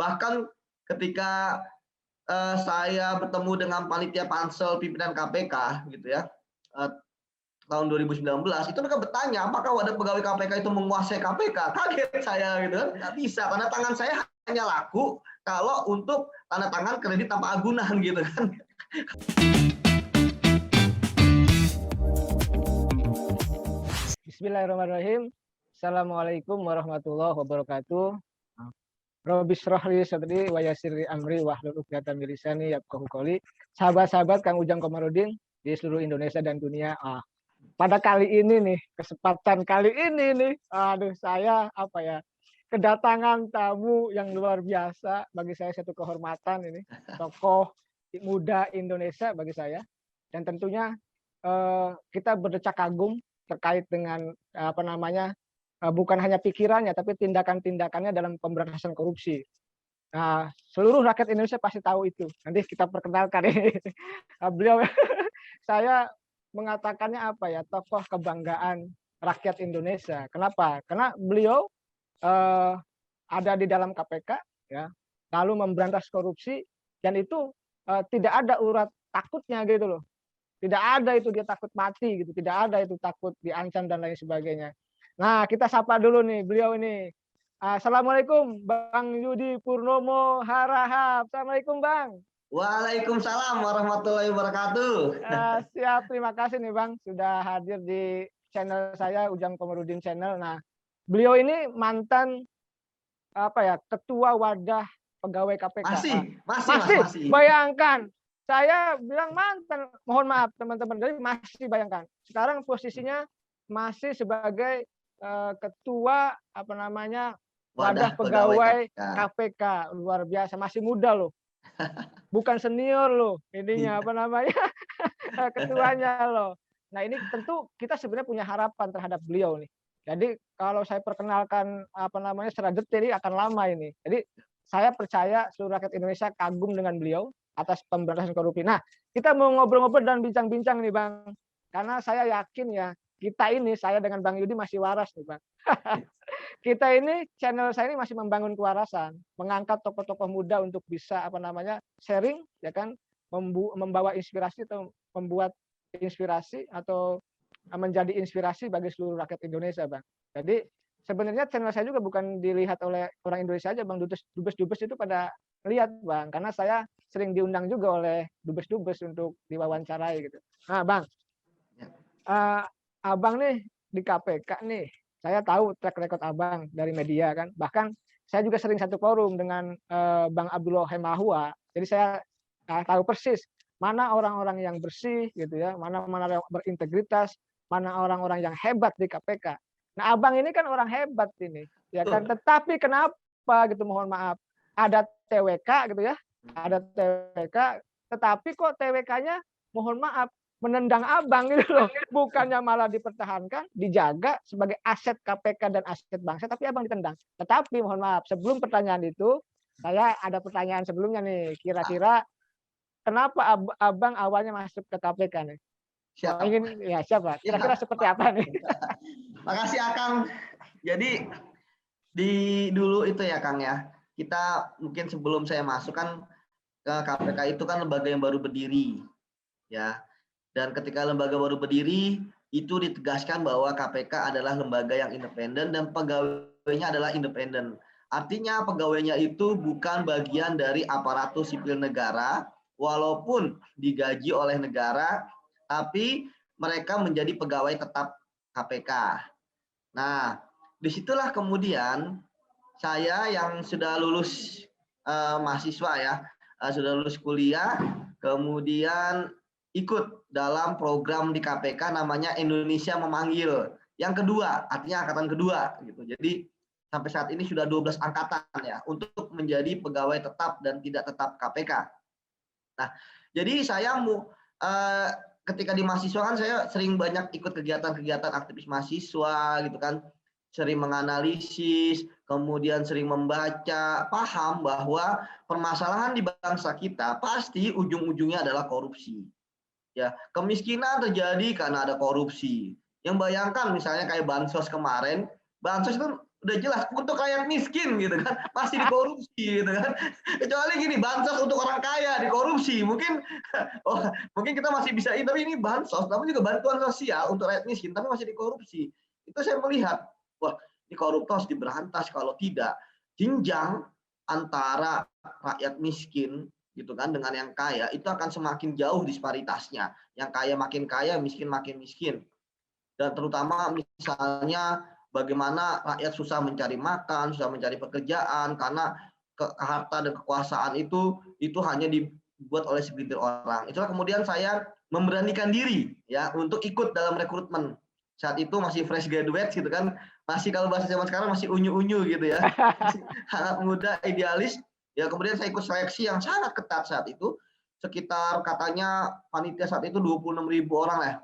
Bahkan ketika saya bertemu dengan panitia pansel pimpinan KPK gitu ya, tahun 2019 itu mereka bertanya apakah wadah pegawai KPK itu menguasai KPK. Kaget saya gitu kan, nggak bisa, karena tangan saya hanya laku kalau untuk tanda tangan kredit tanpa agunan gitu kan. Bismillahirrahmanirrahim. Assalamualaikum warahmatullahi wabarakatuh. Robbi shrahli sadri wa yassirli amri wahlul 'uqdatam min lisani yafqahu qouli. Sahabat-sahabat Kang Ujang Komarudin di seluruh Indonesia dan dunia. Pada kali ini nih, kesempatan kali ini nih, aduh saya kedatangan tamu yang luar biasa, bagi saya satu kehormatan ini, tokoh muda Indonesia bagi saya. Dan tentunya kita berdecak kagum terkait dengan bukan hanya pikirannya tapi tindakan-tindakannya dalam pemberantasan korupsi. Nah, seluruh rakyat Indonesia pasti tahu itu. Nanti kita perkenalkan ini. Beliau saya mengatakannya tokoh kebanggaan rakyat Indonesia. Kenapa? Karena beliau ada di dalam KPK ya, lalu memberantas korupsi, dan itu tidak ada urat takutnya gitu loh. Tidak ada itu dia takut mati gitu, tidak ada itu takut diancam dan lain sebagainya. Nah, kita sapa dulu nih beliau ini. Assalamualaikum Bang Yudi Purnomo Harahap. Assalamualaikum Bang. Waalaikumsalam warahmatullahi wabarakatuh. Siap, terima kasih nih Bang sudah hadir di channel saya, Ujang Komarudin Channel. Nah, beliau ini mantan ketua wadah pegawai KPK. Masih. Bayangkan, saya bilang mantan, mohon maaf teman-teman, jadi masih, bayangkan. Sekarang posisinya masih sebagai ketua wadah pegawai KPK. Luar biasa, masih muda loh. Bukan senior loh, ininya ketuanya loh. Nah, ini tentu kita sebenarnya punya harapan terhadap beliau nih. Jadi kalau saya perkenalkan secara detail akan lama ini. Jadi saya percaya seluruh rakyat Indonesia kagum dengan beliau atas pemberantasan korupsi. Nah, kita mau ngobrol-ngobrol dan bincang-bincang nih Bang. Karena saya yakin ya, saya dengan Bang Yudi masih waras nih Bang. Kita ini, channel saya ini masih membangun kewarasan, mengangkat tokoh-tokoh muda untuk bisa sharing ya kan, membawa inspirasi atau membuat inspirasi atau menjadi inspirasi bagi seluruh rakyat Indonesia Bang. Jadi sebenarnya channel saya juga bukan dilihat oleh orang Indonesia aja Bang, dubes-dubes itu pada lihat Bang, karena saya sering diundang juga oleh dubes-dubes untuk diwawancarai gitu. Nah Bang, Abang nih di KPK nih, saya tahu track record Abang dari media kan, bahkan saya juga sering satu forum dengan Bang Abdullah Hemahua, jadi saya tahu persis mana orang-orang yang bersih gitu ya, mana yang berintegritas, mana orang-orang yang hebat di KPK. Nah Abang ini kan orang hebat ini, ya kan, tetapi kenapa gitu, mohon maaf, ada TWK gitu ya, ada TWK, tetapi kok TWK-nya mohon maaf menendang Abang gitu loh, bukannya malah dipertahankan, dijaga sebagai aset KPK dan aset bangsa, tapi Abang ditendang. Tetapi mohon maaf, sebelum pertanyaan itu, saya ada pertanyaan sebelumnya nih, kira-kira kenapa Abang awalnya masuk ke KPK nih? Siap. Siapa? Kira-kira seperti apa nih? Makasih Akang. Jadi dulu itu ya Kang ya, kita mungkin sebelum saya masuk kan ke KPK itu kan lembaga yang baru berdiri ya, dan ketika lembaga baru berdiri itu ditegaskan bahwa KPK adalah lembaga yang independen dan pegawainya adalah independen. Artinya pegawainya itu bukan bagian dari aparatus sipil negara, walaupun digaji oleh negara, tapi mereka menjadi pegawai tetap KPK. Nah, disitulah kemudian saya yang sudah lulus mahasiswa ya, sudah lulus kuliah, kemudian ikut dalam program di KPK namanya Indonesia Memanggil. Yang kedua, artinya angkatan kedua gitu. Jadi sampai saat ini sudah 12 angkatan ya untuk menjadi pegawai tetap dan tidak tetap KPK. Nah, jadi saya ketika di mahasiswa kan saya sering banyak ikut kegiatan-kegiatan aktivis mahasiswa gitu kan, sering menganalisis, kemudian sering membaca, paham bahwa permasalahan di bangsa kita pasti ujung-ujungnya adalah korupsi. Ya, kemiskinan terjadi karena ada korupsi. Yang bayangkan misalnya kayak bansos kemarin, bansos itu udah jelas untuk rakyat miskin gitu kan masih dikorupsi gitu kan. Kecuali gini bansos untuk orang kaya dikorupsi mungkin mungkin kita masih bisa tapi ini bansos tapi juga bantuan sosial untuk rakyat miskin tapi masih dikorupsi. Itu saya melihat wah ini koruptor harus diberantas kalau tidak jenjang antara rakyat miskin gitu kan dengan yang kaya itu akan semakin jauh disparitasnya. Yang kaya makin kaya, miskin makin miskin. Dan terutama misalnya bagaimana rakyat susah mencari makan, susah mencari pekerjaan karena harta dan kekuasaan itu hanya dibuat oleh segelintir orang. Itulah kemudian saya memberanikan diri ya untuk ikut dalam rekrutmen. Saat itu masih fresh graduate gitu kan, masih kalau bahasa zaman sekarang masih unyu-unyu gitu ya. Masih sangat muda, idealis. Ya kemudian saya ikut seleksi yang sangat ketat saat itu. Sekitar katanya panitia saat itu 26.000 orang lah.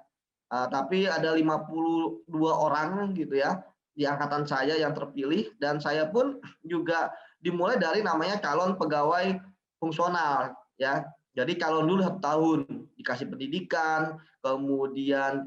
Tapi ada 52 orang gitu ya di angkatan saya yang terpilih dan saya pun juga dimulai dari namanya calon pegawai fungsional ya. Jadi calon dulu 1 tahun dikasih pendidikan, kemudian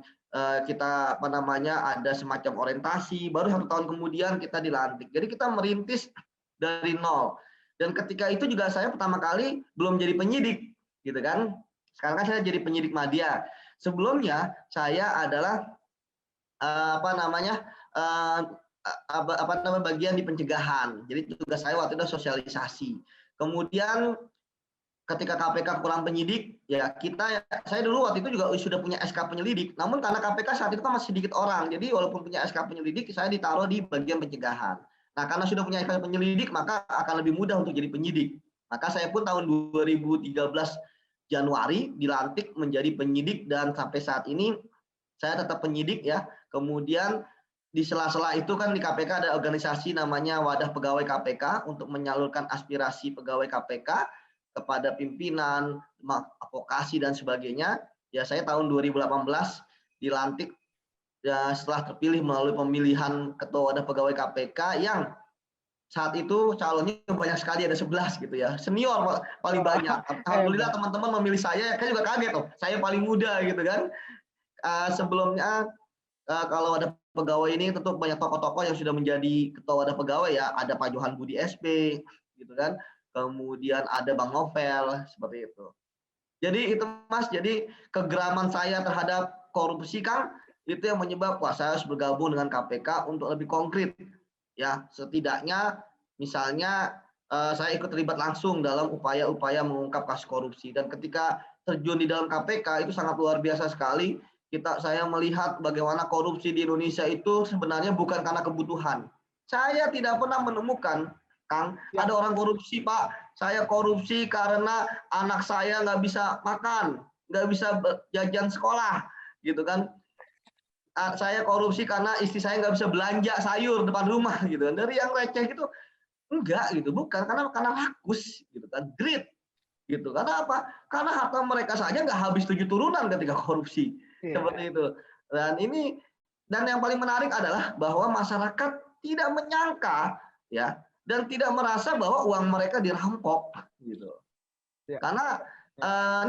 kita ada semacam orientasi, baru 1 tahun kemudian kita dilantik. Jadi kita merintis dari nol. Dan ketika itu juga saya pertama kali belum jadi penyidik gitu kan. Sekarang kan saya jadi penyidik media. Sebelumnya saya adalah bagian di pencegahan. Jadi tugas saya waktu itu sosialisasi. Kemudian ketika KPK kurang penyidik, ya saya dulu waktu itu juga sudah punya SK penyelidik. Namun karena KPK saat itu kan masih sedikit orang, jadi walaupun punya SK penyelidik, saya ditaruh di bagian pencegahan. Nah karena sudah punya SK penyelidik, maka akan lebih mudah untuk jadi penyidik. Maka saya pun tahun 2013 Januari dilantik menjadi penyidik dan sampai saat ini saya tetap penyidik ya. Kemudian di sela-sela itu kan di KPK ada organisasi namanya Wadah Pegawai KPK untuk menyalurkan aspirasi pegawai KPK kepada pimpinan, advokasi dan sebagainya. Ya saya tahun 2018 dilantik ya setelah terpilih melalui pemilihan ketua Wadah Pegawai KPK yang saat itu calonnya banyak sekali, ada 11 gitu ya, senior paling banyak. Alhamdulillah teman-teman memilih saya juga kaget saya paling muda gitu kan. Sebelumnya kalau ada pegawai ini tentu banyak tokoh-tokoh yang sudah menjadi ketua wadah pegawai ya, ada Pak Johan Budi SP gitu kan, kemudian ada Bang Novel seperti itu. Jadi itu Mas, jadi kegeraman saya terhadap korupsi Kang itu yang menyebab saya harus bergabung dengan KPK untuk lebih konkret. Ya, setidaknya misalnya saya ikut terlibat langsung dalam upaya-upaya mengungkap kasus korupsi dan ketika terjun di dalam KPK itu sangat luar biasa sekali. Saya melihat bagaimana korupsi di Indonesia itu sebenarnya bukan karena kebutuhan. Saya tidak pernah menemukan, Kang, ada orang korupsi, Pak. Saya korupsi karena anak saya nggak bisa makan, nggak bisa jajan sekolah, gitu kan. Saya korupsi karena istri saya nggak bisa belanja sayur depan rumah gitu kan. Dari yang receh gitu enggak gitu, bukan karena rakus gitu kan, greed gitu. Karena apa? Karena harta mereka saja nggak habis 7 turunan ketika korupsi. Seperti itu. Dan yang paling menarik adalah bahwa masyarakat tidak menyangka ya dan tidak merasa bahwa uang mereka dirampok gitu. Karena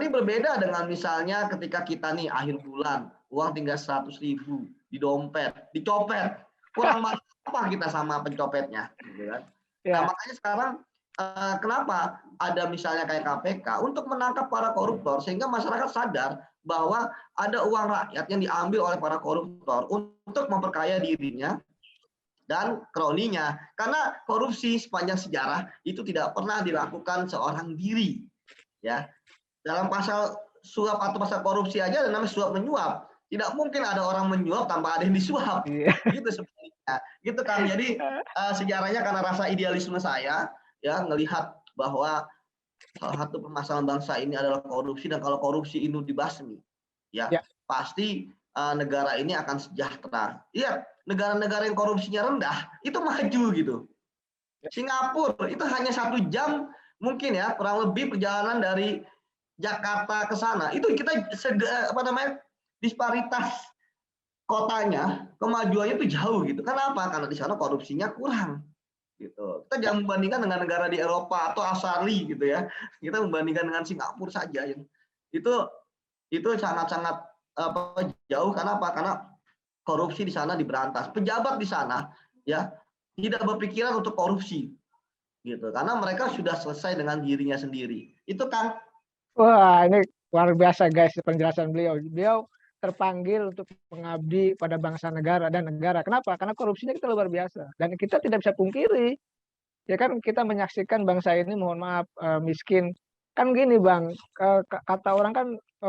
ini berbeda dengan misalnya ketika kita nih akhir bulan uang tinggal 100.000 di dompet, dicopet. Kurang apa kita sama pencopetnya, gitu kan? Nah, makanya sekarang kenapa ada misalnya kayak KPK untuk menangkap para koruptor sehingga masyarakat sadar bahwa ada uang rakyat yang diambil oleh para koruptor untuk memperkaya dirinya dan kroninya. Karena korupsi sepanjang sejarah itu tidak pernah dilakukan seorang diri. Ya, dalam pasal suap atau pasal korupsi aja ada namanya suap menyuap. Tidak mungkin ada orang menyuap tanpa ada yang disuap. Gitu sebenarnya. Gitu kan. Jadi sejarahnya karena rasa idealisme saya ya melihat bahwa salah satu permasalahan bangsa ini adalah korupsi dan kalau korupsi itu dibasmi ya pasti negara ini akan sejahtera. Iya, negara-negara yang korupsinya rendah itu maju gitu. Singapura itu hanya 1 jam mungkin ya kurang lebih perjalanan dari Jakarta ke sana. Itu kita disparitas kotanya, kemajuannya itu jauh gitu. Kenapa? Karena di sana korupsinya kurang. Gitu. Kita jangan membandingkan dengan negara di Eropa atau Australia gitu ya. Kita membandingkan dengan Singapura saja yang itu sangat-sangat jauh. Karena apa? Karena korupsi di sana diberantas. Pejabat di sana ya tidak berpikiran untuk korupsi gitu, karena mereka sudah selesai dengan dirinya sendiri. Itu kan. Wah, ini luar biasa guys penjelasan beliau. Beliau terpanggil untuk mengabdi pada bangsa negara dan negara. Kenapa? Karena korupsinya kita luar biasa dan kita tidak bisa pungkiri. Ya kan kita menyaksikan bangsa ini mohon maaf miskin. Kan gini Bang, kata orang kan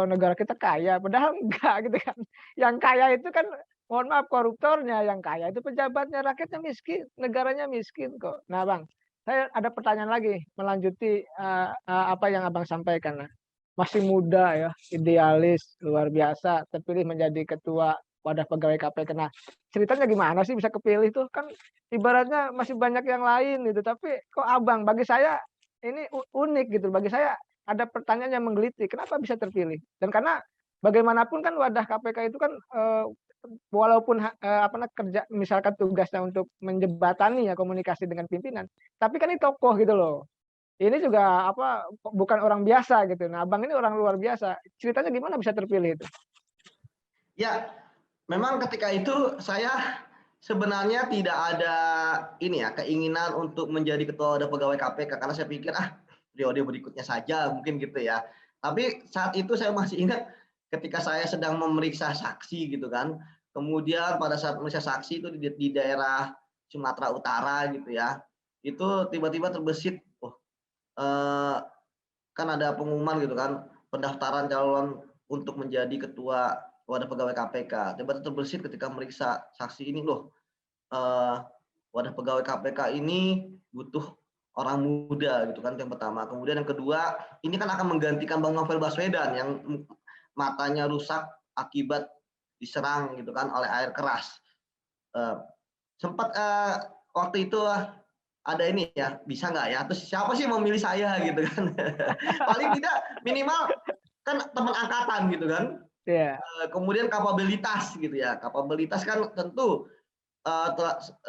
negara kita kaya, padahal enggak gitu kan. Yang kaya itu kan mohon maaf koruptornya, yang kaya itu pejabatnya, rakyatnya miskin, negaranya miskin kok. Nah Bang, saya ada pertanyaan lagi melanjuti apa yang Abang sampaikan. Nah, masih muda ya, idealis, luar biasa, terpilih menjadi ketua wadah pegawai KPK. Nah, ceritanya gimana sih bisa kepilih tuh? Kan ibaratnya masih banyak yang lain gitu, tapi kok Abang, bagi saya ini unik gitu. Bagi saya ada pertanyaan yang menggelitik, kenapa bisa terpilih? Dan karena bagaimanapun kan wadah KPK itu kan walaupun kerja misalkan tugasnya untuk menjembatani ya komunikasi dengan pimpinan, tapi kan ini tokoh gitu loh. Ini juga bukan orang biasa gitu. Nah, Abang ini orang luar biasa. Ceritanya gimana bisa terpilih itu? Ya, memang ketika itu saya sebenarnya tidak ada ini ya keinginan untuk menjadi ketua wadah pegawai KPK, karena saya pikir periode berikutnya saja mungkin gitu ya. Tapi saat itu saya masih ingat ketika saya sedang memeriksa saksi gitu kan. Kemudian pada saat memeriksa saksi itu di daerah Sumatera Utara gitu ya. Itu tiba-tiba terbesit, kan ada pengumuman gitu kan, pendaftaran calon untuk menjadi ketua wadah pegawai KPK. Tiba-tiba terbesit ketika meriksa saksi ini, loh, wadah pegawai KPK ini butuh orang muda gitu kan, yang pertama. Kemudian yang kedua, ini kan akan menggantikan Bang Novel Baswedan yang matanya rusak akibat diserang gitu kan oleh air keras. Sempat waktu itu ada ini ya, bisa nggak ya? Terus siapa sih mau milih saya gitu kan? Paling tidak minimal kan teman angkatan gitu kan. Iya. Kemudian kapabilitas gitu ya. Kapabilitas kan tentu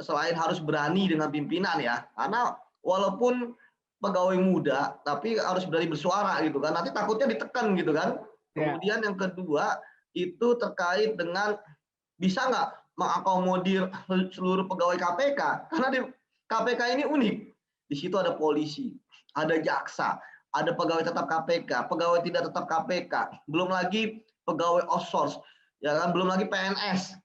selain harus berani dengan pimpinan ya. Karena walaupun pegawai muda, tapi harus berani bersuara gitu kan. Nanti takutnya ditekan gitu kan. Iya. Kemudian yang kedua itu terkait dengan bisa nggak mengakomodir seluruh pegawai KPK, karena di KPK ini unik. Di situ ada polisi, ada jaksa, ada pegawai tetap KPK, pegawai tidak tetap KPK, belum lagi pegawai outsource, ya kan, belum lagi PNS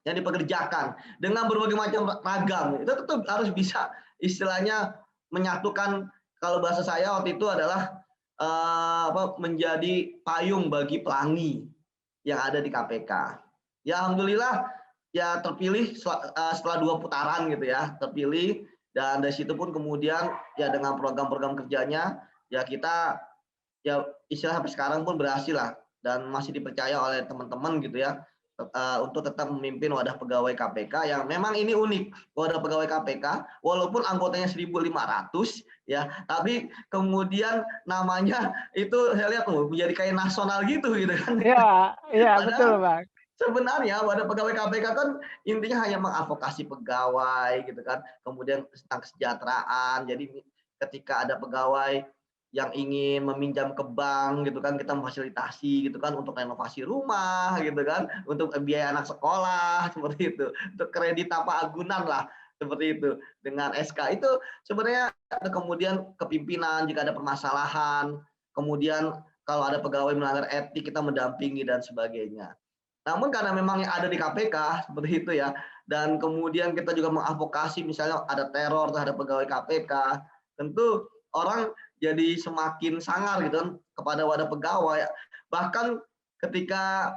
yang dipekerjakan dengan berbagai macam ragam. Itu tetap harus bisa istilahnya menyatukan, kalau bahasa saya waktu itu adalah menjadi payung bagi pelangi yang ada di KPK. Ya alhamdulillah ya terpilih setelah 2 putaran gitu ya, terpilih, dan dari situ pun kemudian ya dengan program-program kerjanya ya kita ya istilah sampai sekarang pun berhasil lah dan masih dipercaya oleh teman-teman gitu ya, untuk tetap memimpin wadah pegawai KPK yang memang ini unik. Wadah pegawai KPK walaupun anggotanya 1.500 ya, tapi kemudian namanya itu saya lihat menjadi kayak nasional gitu kan. Iya, iya betul, Padahal Bang. sebenarnya wadah pegawai KPK kan intinya hanya mengadvokasi pegawai gitu kan, kemudian tentang kesejahteraan. Jadi ketika ada pegawai yang ingin meminjam ke bank gitu kan, kita memfasilitasi gitu kan untuk renovasi rumah gitu kan, untuk biaya anak sekolah seperti itu, untuk kredit tanpa agunan lah seperti itu dengan SK itu sebenarnya. Kemudian kepimpinan jika ada permasalahan, kemudian kalau ada pegawai melanggar etik kita mendampingi dan sebagainya. Namun karena memang yang ada di KPK seperti itu ya, dan kemudian kita juga mengadvokasi misalnya ada teror terhadap pegawai KPK, tentu orang jadi semakin sangar gitu kan kepada wadah pegawai. Bahkan ketika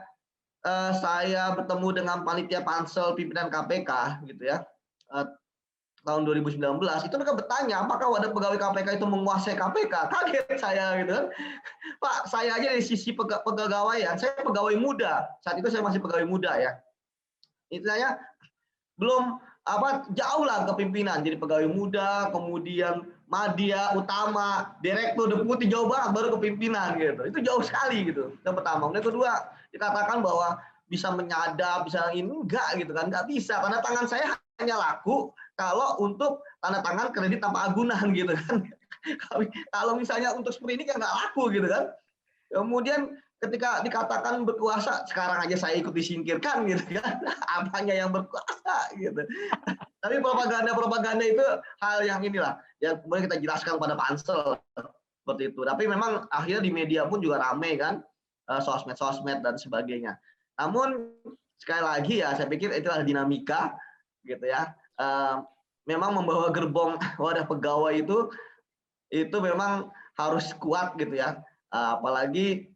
saya bertemu dengan panitia pansel pimpinan KPK gitu ya, tahun 2019 itu mereka bertanya apakah wadah pegawai KPK itu menguasai KPK. Kaget saya gitu kan. Pak, saya aja dari sisi pegawaian, saya pegawai muda. Saat itu saya masih pegawai muda ya. Itu saya belum jauh lah kepimpinan, jadi pegawai muda, kemudian madya, utama, direktur, deputi, jauh banget baru kepimpinan gitu. Itu jauh sekali gitu. Yang pertama. Yang kedua, dikatakan bahwa bisa menyadap, bisa ini enggak gitu kan, enggak bisa karena tangan saya hanya laku kalau untuk tanda tangan kredit tanpa agunan gitu kan. Kalau misalnya untuk seperti ini kan nggak laku gitu kan. Kemudian ketika dikatakan berkuasa, sekarang aja saya ikut disingkirkan gitu kan, apanya yang berkuasa gitu. Tapi propaganda itu hal yang inilah, yang kemudian kita jelaskan pada pansel seperti itu. Tapi memang akhirnya di media pun juga ramai kan, sosmed dan sebagainya. Namun sekali lagi ya, saya pikir itu adalah dinamika gitu ya. Memang membawa gerbong wadah pegawai itu memang harus kuat gitu ya. Apalagi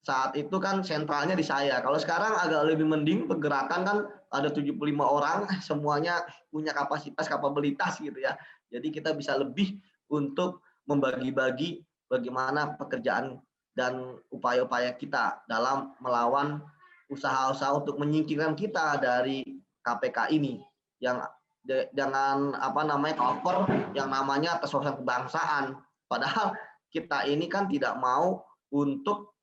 saat itu kan sentralnya di saya. Kalau sekarang agak lebih mending, pergerakan kan ada 75 orang, semuanya punya kapabilitas gitu ya. Jadi kita bisa lebih untuk membagi-bagi bagaimana pekerjaan dan upaya-upaya kita dalam melawan usaha-usaha untuk menyingkirkan kita dari KPK ini yang dengan cover yang namanya tes wawasan kebangsaan. Padahal kita ini kan tidak mau untuk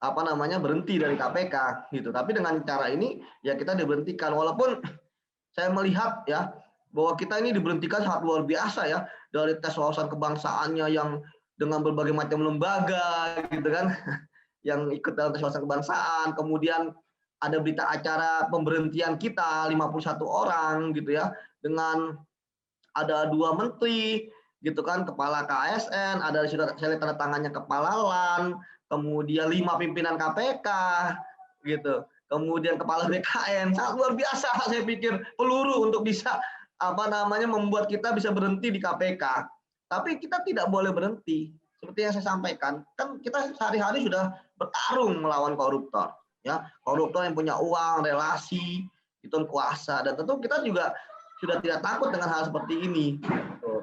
berhenti dari KPK gitu. Tapi dengan cara ini ya kita diberhentikan, walaupun saya melihat ya bahwa kita ini diberhentikan sangat luar biasa ya, dari tes wawasan kebangsaannya yang dengan berbagai macam lembaga gitu kan yang ikut dalam tes wawasan kebangsaan, kemudian ada berita acara pemberhentian kita 51 orang gitu ya, dengan ada 2 menteri gitu kan, kepala KSN, ada sudah saya lihat tanda tangannya kepala LAN, kemudian 5 pimpinan KPK gitu, kemudian kepala BKN, sangat luar biasa saya pikir, peluru untuk bisa membuat kita bisa berhenti di KPK. Tapi kita tidak boleh berhenti, seperti yang saya sampaikan, kan kita sehari-hari sudah bertarung melawan koruptor, ya, koruptor yang punya uang, relasi, itu kuasa, dan tentu kita juga sudah tidak takut dengan hal seperti ini.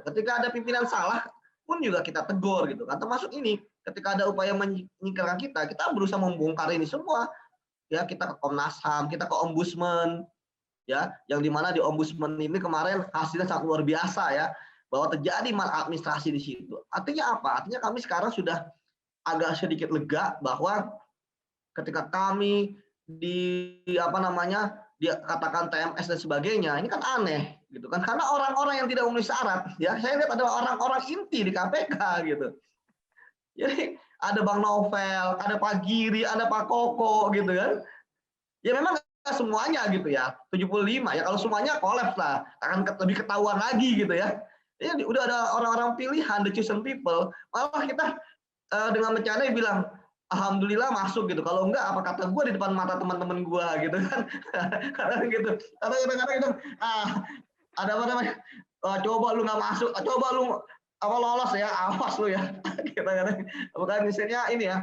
Ketika ada pimpinan salah pun juga kita tegur gitu kan, termasuk ini ketika ada upaya menyingkirkan kita berusaha membongkar ini semua ya, kita ke Komnas HAM, kita ke Ombudsman ya, yang dimana di Ombudsman ini kemarin hasilnya sangat luar biasa ya, bahwa terjadi maladministrasi di situ. Artinya apa? Artinya kami sekarang sudah agak sedikit lega bahwa ketika kami dia katakan TMS dan sebagainya, ini kan aneh gitu kan, karena orang-orang yang tidak memenuhi syarat ya, saya lihat adalah orang-orang inti di KPK gitu. Jadi ada Bang Novel, ada Pak Giri, ada Pak Koko gitu kan. Ya memang semuanya gitu ya, 75 ya, kalau semuanya kolaps lah akan lebih ketahuan lagi gitu ya. Ini udah ada orang-orang pilihan, the chosen people, malah kita dengan bercanda bilang alhamdulillah masuk gitu, kalau enggak apa kata gue di depan mata teman-teman gue gitu kan. Kadang gitu, kadang-kadang gitu, ada coba lu nggak masuk, coba lu lolos ya, awas lu ya. Kadang-kadang bukan misalnya ini ya,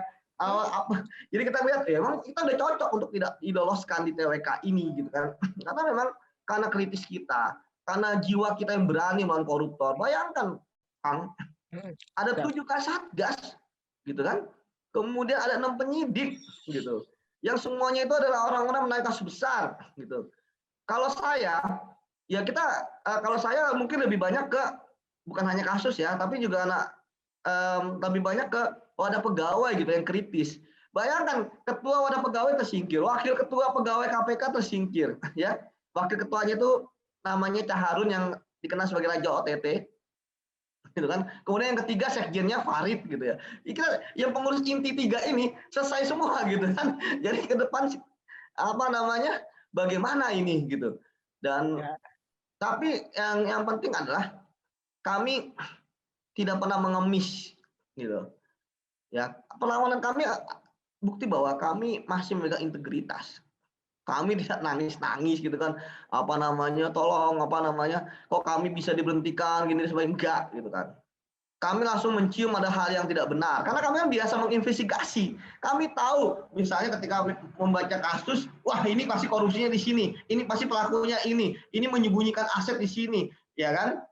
jadi kita lihat ya memang kita udah cocok untuk tidak diloloskan di TWK ini gitu kan, karena memang karena kritis kita, karena jiwa kita yang berani melawan koruptor. Bayangkan Kang, ada 7 kasatgas gitu kan, kemudian ada 6 penyidik gitu, yang semuanya itu adalah orang-orang menaik kasus besar gitu. Kalau saya ya kalau saya mungkin lebih banyak ke bukan hanya kasus ya, tapi juga lebih banyak ke wadah pegawai gitu yang kritis. Bayangkan ketua wadah pegawai tersingkir, wakil ketua pegawai KPK tersingkir ya, wakil ketuanya itu namanya Caharun yang dikenal sebagai Raja OTT gitu kan. Kemudian yang ketiga sekjennya Farid gitu ya. Yang pengurus inti 3 ini selesai semua gitu kan. Jadi ke depan bagaimana ini gitu. Dan tapi yang penting adalah kami tidak pernah mengemis gitu. Ya, perlawanan kami bukti bahwa kami masih memegang integritas. Kami tidak nangis-nangis gitu kan, tolong kok kami bisa diberhentikan gini sebagainya, enggak gitu kan. Kami langsung mencium ada hal yang tidak benar, karena kami kan biasa menginvestigasi. Kami tahu misalnya ketika membaca kasus, wah ini pasti korupsinya di sini, ini pasti pelakunya ini menyembunyikan aset di sini, ya kan?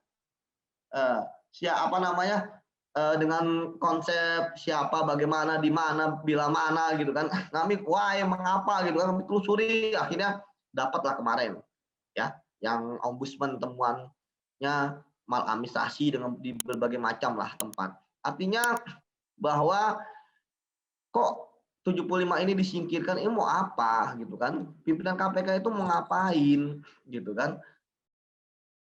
Dengan konsep siapa, bagaimana, di mana, bila mana gitu kan. Kami mengapa gitu kan, kami telusuri, akhirnya dapatlah kemarin ya, yang Ombudsman temuannya maladministrasi dengan di berbagai macam lah tempat. Artinya bahwa kok 75 ini disingkirkan, ini mau apa gitu kan? Pimpinan KPK itu mau ngapain gitu kan?